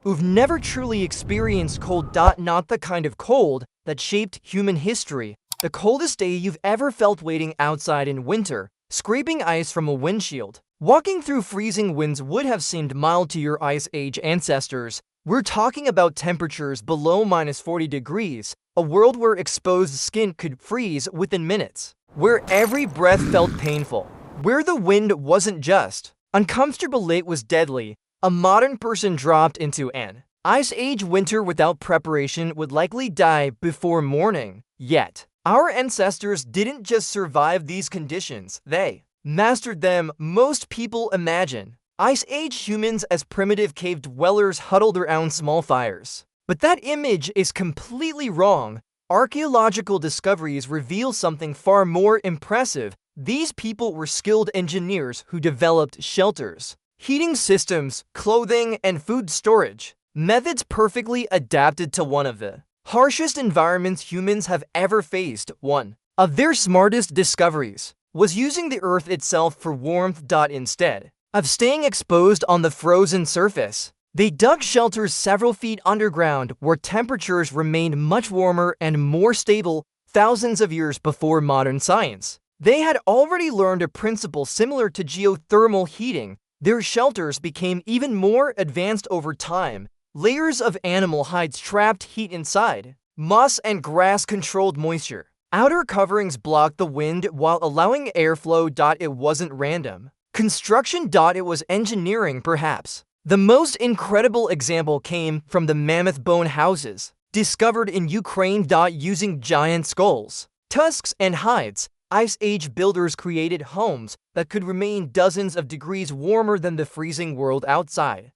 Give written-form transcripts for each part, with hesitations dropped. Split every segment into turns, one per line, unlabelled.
who've never truly experienced cold. Not the kind of cold that shaped human history. The coldest day you've ever felt waiting outside in winter, scraping ice from a windshield. Walking through freezing winds would have seemed mild to your Ice Age ancestors. We're talking about temperatures below -40 degrees, a world where exposed skin could freeze within minutes, where every breath felt painful, where the wind wasn't just uncomfortable, it was deadly. A modern person dropped into an Ice Age winter without preparation would likely die before morning. Yet, our ancestors didn't just survive these conditions, they mastered them. Most people imagine Ice Age humans as primitive cave dwellers huddled around small fires. But that image is completely wrong. Archaeological discoveries reveal something far more impressive. These people were skilled engineers who developed shelters, heating systems, clothing, and food storage, methods perfectly adapted to one of the harshest environments humans have ever faced. One of their smartest discoveries was using the earth itself for warmth. Instead of staying exposed on the frozen surface, they dug shelters several feet underground where temperatures remained much warmer and more stable. Thousands of years before modern science, they had already learned a principle similar to geothermal heating. Their shelters became even more advanced over time. Layers of animal hides trapped heat inside. Moss and grass controlled moisture. Outer coverings blocked the wind while allowing airflow. It wasn't random construction. It was engineering. Perhaps the most incredible example came from the mammoth-bone houses, discovered in Ukraine. Using giant skulls, tusks, and hides, Ice Age builders created homes that could remain dozens of degrees warmer than the freezing world outside.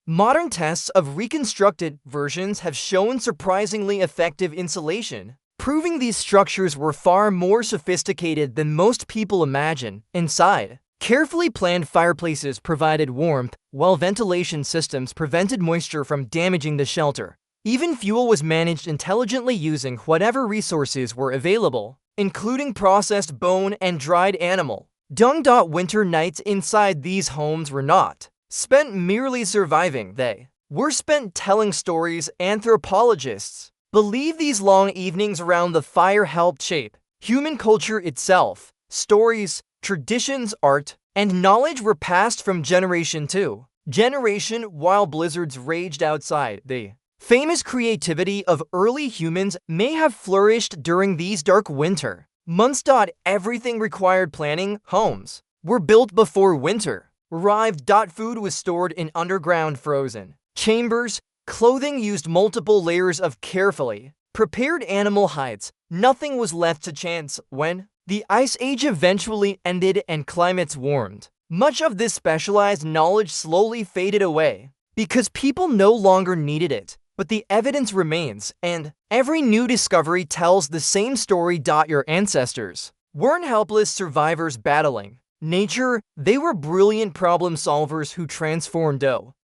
Modern tests of reconstructed versions have shown surprisingly effective insulation, proving these structures were far more sophisticated than most people imagine. Inside, carefully planned fireplaces provided warmth, while ventilation systems prevented moisture from damaging the shelter. Even fuel was managed intelligently using whatever resources were available, including processed bone and dried animal dung. Winter nights inside these homes were not spent merely surviving, they were spent telling stories. Anthropologists believe these long evenings around the fire helped shape human culture itself. Stories, traditions, art, and knowledge were passed from generation to generation while blizzards raged outside. The famous creativity of early humans may have flourished during these dark winter months. Everything required planning. Homes were built before winter arrived. Food was stored in underground frozen chambers. Clothing used multiple layers of carefully prepared animal hides. Nothing was left to chance. When the Ice Age eventually ended and climates warmed, much of this specialized knowledge slowly faded away because people no longer needed it. But the evidence remains, and every new discovery tells the same story. Your ancestors weren't helpless survivors battling nature, they were brilliant problem solvers who transformed